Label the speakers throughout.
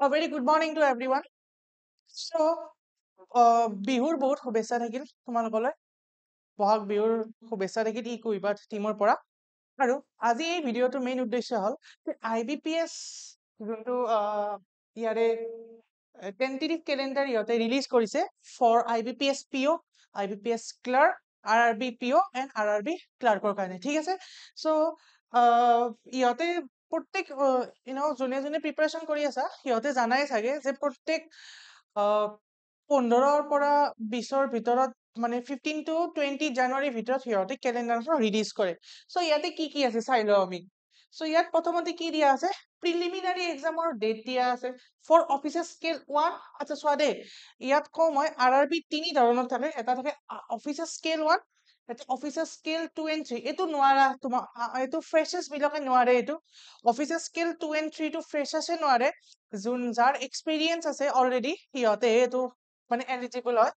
Speaker 1: A very good morning to everyone. So, বিহুৰ বহুত শুভেচ্ছা থাকিল তোমালোকলৈ। বহাগ বিহুৰ শুভেচ্ছা থাকিল ইকুইবাৰ টিমৰ পৰা। আৰু আজি এই ভিডিঅ'টোৰ মেইন উদ্দেশ্য হ'ল যে IBPS যোনটো ইয়াৰে টেন্টেটিভ কেলেণ্ডাৰ ইহঁতে ৰিলিজ কৰিছে for IBPS PO, IBPS clerk, RRB PO and RRB ক্লাৰ্কৰ কাৰণে, ঠিক আছে। চ' ইহঁতে প্ৰত্যেক যোনে যোনে প্ৰিপাৰেশ্যন কৰি আছা সিহঁতে জানাই চাগে যে প্ৰত্যেক 15ৰ পৰা 20ৰ ভিতৰত মানে 15 to 20 জানুৱাৰীৰ ভিতৰত সিহঁতে কেলেণ্ডাৰখন ৰিলিজ কৰে। চ' ইয়াতে কি কি আছে চাই লওঁ আমি। চ' ইয়াত প্ৰথমতে কি দিয়া আছে, প্ৰিলিমিনাৰী এক্সামৰ ডেট দিয়া আছে ফৰ অফিচাৰ স্কেল 1। আচ্ছা চোৱা দেই, ইয়াত কওঁ মই RRB 3 ধৰণৰ থাকে। এটা থাকে officer scale 1, officer scale 2 and 3। এইটো নোৱাৰা তোমাৰ, এইটো ফ্ৰেচাৰ্ছ বিলাকে নোৱাৰে। এইটো অফিচাৰ স্কেল 2 and 3 টো ফ্ৰেচাৰ্ছে নোৱাৰে। যাৰ এক্সপিৰিয়েঞ্চ আছে অলৰেডি সিহঁতে এইটো মানে এলিজিবল হয়।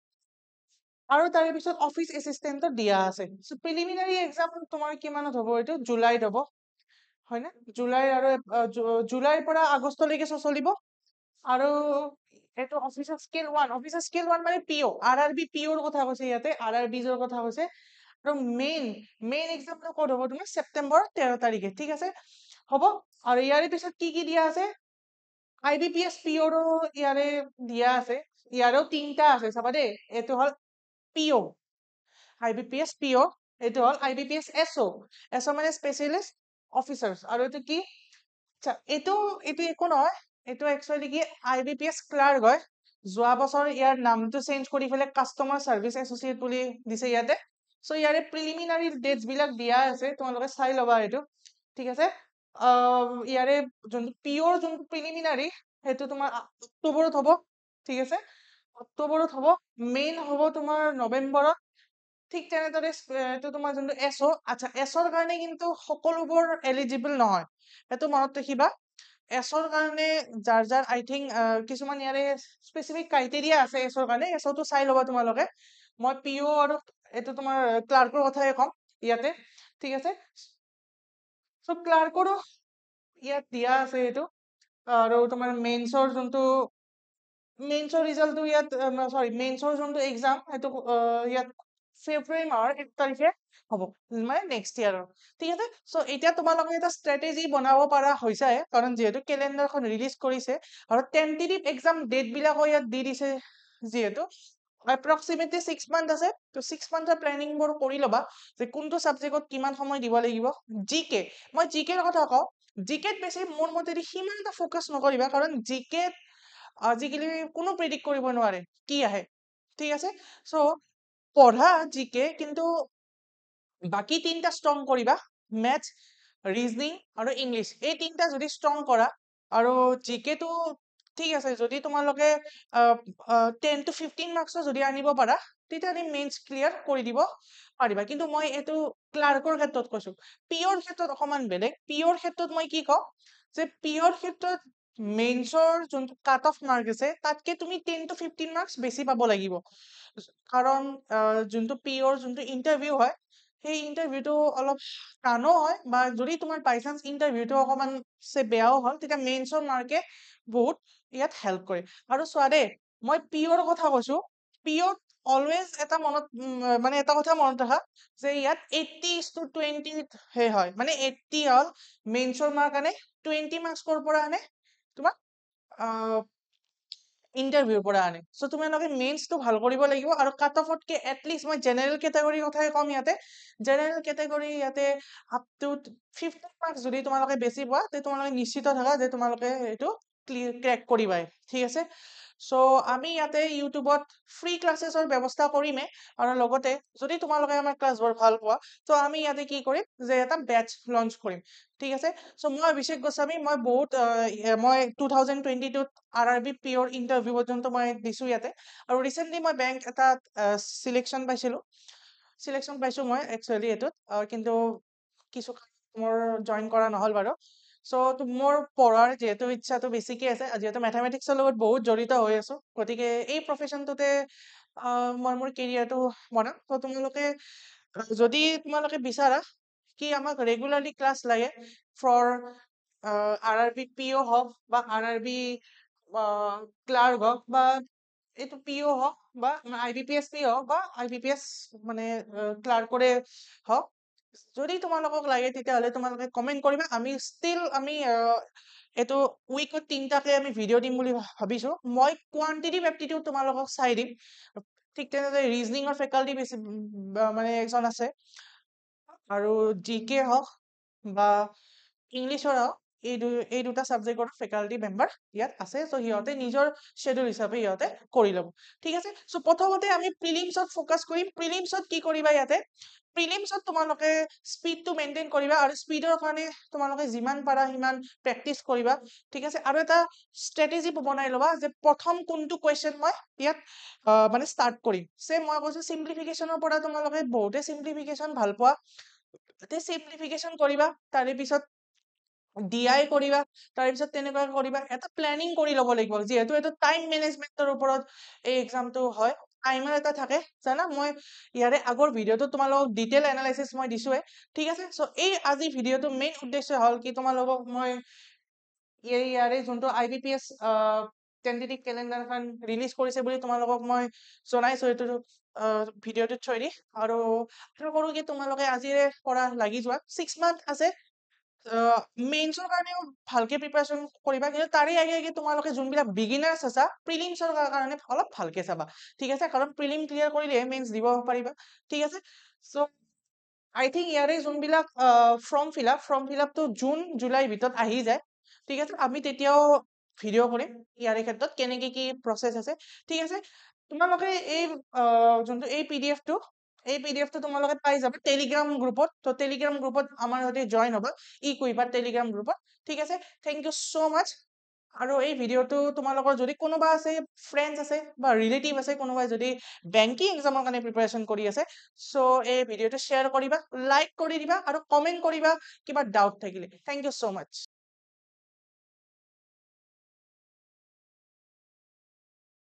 Speaker 1: আৰু তাৰে পিছত অফিচ এছিষ্টেণ্টত দিয়া আছে। চ' প্ৰিলিমিনাৰী এক্সাম তোমাৰ কিমানত হ'ব, এইটো জুলাইত হ'ব, হয়নে? জুলাই আৰু জুলাইৰ পৰা আগষ্টলৈকে চলিব। আৰু এইটো অফিচাৰ স্কেল 1, অফিচাৰ স্কেল 1 মানে PO, RRB POৰ কথা কৈছে ইয়াতে, RRBৰ কথা কৈছে। আৰু মেইন এক্সামটো ক'ত হ'ব তোমাৰ ছেপ্টেম্বৰ 13 তাৰিখে, ঠিক আছে হ'ব। আৰু ইয়াৰে পিছত কি কি দিয়া আছে, IBPS POৰো ইয়াৰে দিয়া আছে। ইয়াৰেও 3টা আছে চাবা দেই। এইটো হ'ল PO, IBPS PO, এইটো হ'ল IBPS SO মানে স্পেচিয়েলিষ্ট অফিচাৰ্ছ। আৰু এইটো কি, এইটো একো নহয়, এইটো একচুৱেলি কি IBPS ক্লাৰ্ক হয়। যোৱা বছৰ ইয়াৰ নামটো চেঞ্জ কৰি পেলাই কাষ্টমাৰ চাৰ্ভিচ এছ'চিয়েট বুলি দিছে ইয়াতে। চ' ইয়াৰে প্ৰিলিমিনাৰী ডেটছ বিলাক দিয়া আছে, তোমালোকে চাই ল'বা এইটো, ঠিক আছে। ইয়াৰে যোনটো POৰ যোনটো প্ৰিলিমিনাৰী সেইটো তোমাৰ অক্টোবৰত হ'ব, ঠিক আছে। অক্টোবৰত হ'ব, মেইন হ'ব তোমাৰ নৱেম্বৰত। ঠিক তেনেদৰে এইটো তোমাৰ যোনটো SO, আচ্ছা SOৰ কাৰণে কিন্তু সকলোবোৰ এলিজিবল নহয়, সেইটো মনত ৰাখিবা। SOৰ কাৰণে যাৰ আই থিংক কিছুমান ইয়াৰে স্পেচিফিক ক্ৰাইটেৰিয়া আছে SOৰ কাৰণে, SOটো চাই ল'বা তোমালোকে। মই PO আৰু এইটো তোমাৰ ক্লাৰ্কৰ কথাই ক'ম ইয়াতে, ঠিক আছে। চ' ক্লাৰ্কৰো ইয়াত দিয়া আছে এইটো। আৰু তোমাৰ মেইনছৰ ৰিজাল্টটো ইয়াত, মেইনছৰ যোনটো এক্সাম সেইটো ইয়াত ফেব্ৰুৱাৰী মাহৰ 1 তাৰিখে হ'ব, মানে নেক্সট ইয়াৰৰ, ঠিক আছে। চ' এতিয়া তোমালোকে এটা ষ্ট্ৰেটেজি বনাব পৰা হৈছে, কাৰণ যিহেতু কেলেণ্ডাৰখন ৰিলিজ কৰিছে আৰু টেন্টেটিভ এক্সাম ডেট বিলাকো ইয়াত দি দিছে। যিহেতু এপ্ৰক্সিমেটলি 6 মান্থ আছে, ত' 6 মান্থৰ প্লেনিংবোৰ কৰি ল'বা যে কোনটো ছাবজেক্টত কিমান সময় দিব লাগিব। GK, মই GKৰ কথা কওঁ, GKত বেছি মোৰ মতেদি সিমান এটা ফ'কাছ নকৰিবা, কাৰণ GKত আজিকালি কোনো প্ৰেডিক্ট কৰিব নোৱাৰে কি আহে, ঠিক আছে। চ' পঢ়া GK, কিন্তু বাকী 3টা ষ্ট্ৰং কৰিবা, মেথছ, ৰিজনিং আৰু ইংলিছ। এই 3টা যদি ষ্ট্ৰং কৰা, আৰু GKটো ঠিক আছে, যদি তোমালোকে 10 to 15 মাৰ্কছৰ যদি আনিব পাৰা, তেতিয়াহ'লে মেইনছ ক্লিয়াৰ কৰি দিব পাৰিবা। কিন্তু মই এইটো ক্লাৰ্কৰ ক্ষেত্ৰত কৈছো, POৰ ক্ষেত্ৰত অকমান বেলেগ। POৰ ক্ষেত্ৰত মই কি কওঁ যে POৰ ক্ষেত্ৰত মেইনছৰ যোনটো কাট অফ মাৰ্ক আছে, তাতকে তুমি 10 to 15 মাৰ্কছ বেছি পাব লাগিব। কাৰণ যোনটো POৰ যোনটো ইণ্টাৰভিউ হয়, সেই ইণ্টাৰভিউটো অলপ টানো হয়, বা যদি তোমাৰ বাই চান্স ইণ্টাৰভিউটো অকমান বেয়াও হ'ল, তেতিয়া মেইনছৰ মাৰ্কে বহুত ইয়াত হেল্প কৰে। আৰু চোৱা দেই, মই POৰ কথা কৈছো, POত অলৱেজ এটা মানে এটা কথা মনত ৰাখা যে ইয়াত 80:20 হয়, মানে 80 হ'ল মেইনছৰ মাৰ্ক আনে, 20 মাৰ্কছ ক'ৰ পৰা আনে, তোমাৰ ইণ্টাৰভিউৰ পৰা আনে। চ' তোমালোকে মেইনছটো ভাল কৰিব লাগিব। আৰু কাট অফতকে এটলিষ্ট মই জেনেৰেল কেটেগৰীৰ কথাই ক'ম ইয়াতে। জেনেৰেল কেটেগৰী ইয়াতে আপ টু 50 মাৰ্কছ যদি তোমালোকে বেছি পোৱা, তে তোমালোকে নিশ্চিত থাকা যে তোমালোকে এইটো ক্ৰেক কৰিবাই, ঠিক আছে। চ' আমি ইয়াতে ইউটিউবত ফ্ৰী ক্লাছেছৰ ব্যৱস্থা কৰিমেই। আৰু লগতে যদি তোমালোকে আমাৰ ক্লাছবোৰ ভাল পোৱা, ত' আমি ইয়াতে কি কৰিম যে এটা বেটচ লঞ্চ কৰিম, ঠিক আছে। চ' মই অভিষেক গোস্বামী, মই 2022ত RRB POৰ ইণ্টাৰভিউ পৰ্যন্ত মই দিছো ইয়াতে। আৰু ৰিচেণ্টলি মই বেংক এটাত চিলেকশ্যন পাইছো মই একচুৱেলি এইটোত, কিন্তু কিছু মোৰ জইন কৰা নহ'ল বাৰু। চ' মোৰ পঢ়াৰ যিহেতু ইচ্ছাটো বেছিকে আছে, যিহেতু মেথামেটিক্সৰ লগত বহুত জড়িত হৈ আছো, গতিকে এই প্ৰফেশ্যনটোতে মই মোৰ কেৰিয়াৰটো বনাম। ত' যদি তোমালোকে বিচাৰা কি আমাক ৰেগুলাৰলি ক্লাছ লাগে ফৰ RRB PO হওক বা RRB ক্লাৰ্ক হওক বা এইটো পিঅ হওক বা IBPS হওক বা IBPS মানে ক্লাৰ্কৰে হওক, যদি তোমালোকক লাগে তেতিয়াহ'লে তোমালোকে কমেন্ট কৰিবা। আমি ষ্টিল আমি এইটো উইকত 3টাকে আমি ভিডিঅ' দিম বুলি ভাবিছো। মই কোৱান্টিটিভ এপ্টিটিউড তোমালোকক চাই দিম। ঠিক তেনেদৰে ৰিজনিঙৰ ফেকাল্টি বেছি মানে এজন আছে, আৰু GK হওক বা ইংলিছৰ হওক, এই দুটা ছাবজেক্টৰ ফেকাল্টি মেম্বাৰ ইয়াত আছে। চ' সিহঁতে নিজৰ শ্বেডিউল হিচাপে সিহঁতে কৰি ল'ব। ঠিক আছে, চ' প্ৰথমতে আমি প্ৰিলিমছত ফ'কাছ কৰিম। প্ৰিলিমছত কি কৰিবা ইয়াতে, প্ৰিলিমছত তোমালোকে স্পীডটো মেইনটেইন কৰিবা, আৰু স্পীডৰ কাৰণে তোমালোকে যিমান পাৰা সিমান প্ৰেক্টিচ কৰিবা। ঠিক আছে, আৰু এটা ষ্ট্ৰেটেজি বনাই ল'বা যে প্ৰথম কোনটো কুৱেশ্যন মই ইয়াত মানে ষ্টাৰ্ট কৰিম। মই কৈছো চিম্পলিফিকেশ্যনৰ পৰা তোমালোকে বহুতে চিম্পলিফিকেশ্যন ভাল পোৱা, চিম্পলিফিকেশ্যন কৰিবা, তাৰে পিছত DI কৰিবা, তাৰপিছত তেনেকুৱা কৰিবা। এটা প্লেনিং কৰি ল'ব লাগিব, যিহেতু এইটো টাইম মেনেজমেন্টৰ ওপৰত এই এক্সামটো হয়। টাইমাৰ এটা থাকে জানা, মই ইয়াৰে আগৰ ভিডিঅ'টো তোমালোকক ডিটেইল এনালাইচিছ মই দিছোৱে। ঠিক আছে, চ' এই আজি ভিডিঅ'টো মেইন উদ্দেশ্য হ'ল কি, তোমালোকক মই ইয়াৰে যোনটো IBPS টেন্টেটিভ কেলেণ্ডাৰখন ৰিলিজ কৰিছে বুলি তোমালোকক মই জনাইছো এইটো ভিডিঅ'টোত থৈ দি, আৰু আশা কৰো কি তোমালোকে আজিৰে পৰা লাগি যোৱা। 6 মান্থ আছে। মেইনছৰ কাৰণেও ভালকে প্ৰিপাৰেশ্যন কৰিবা, কিন্তু তাৰে আগে আগে তোমালোকে যোনবিলাক বিগিনাৰ্ছ আছা, প্ৰিলিমছৰ কাৰণে অলপ ভালকে চাবা। ঠিক আছে, কাৰণ প্ৰিলিম ক্লিয়াৰ কৰিলেহে মেইনছ দিব পাৰিবা। ঠিক আছে, চ' আই থিংক ইয়াৰে যোনবিলাক ফৰ্ম ফিল আপটো জুন জুলাইৰ ভিতৰত আহি যায়। ঠিক আছে, আমি তেতিয়াও ভিডিঅ' কৰিম ইয়াৰে ক্ষেত্ৰত কেনেকে কি প্ৰচেছ আছে। ঠিক আছে, তোমালোকে এই যোনটো এই PDF টো তোমালোকে পাই যাবা টেলিগ্ৰাম গ্ৰুপত। ত' টেলিগ্ৰাম গ্ৰুপত আমাৰ সৈতে জইন হ'ব, ইকুইপাৰ টেলিগ্ৰাম গ্ৰুপত। ঠিক আছে, থেংক ইউ ছ' মাছ। আৰু এই ভিডিঅ'টো তোমালোকৰ যদি কোনোবা আছে, ফ্ৰেণ্ডছ আছে বা ৰিলেটিভ আছে, কোনোবাই যদি বেংকিং এক্সামৰ কাৰণে প্ৰিপাৰেশ্যন কৰি আছে, চ' এই ভিডিঅ'টো শ্বেয়াৰ কৰিবা, লাইক কৰি দিবা, আৰু কমেন্ট কৰিবা কিবা ডাউট থাকিলে। Thank you so' much.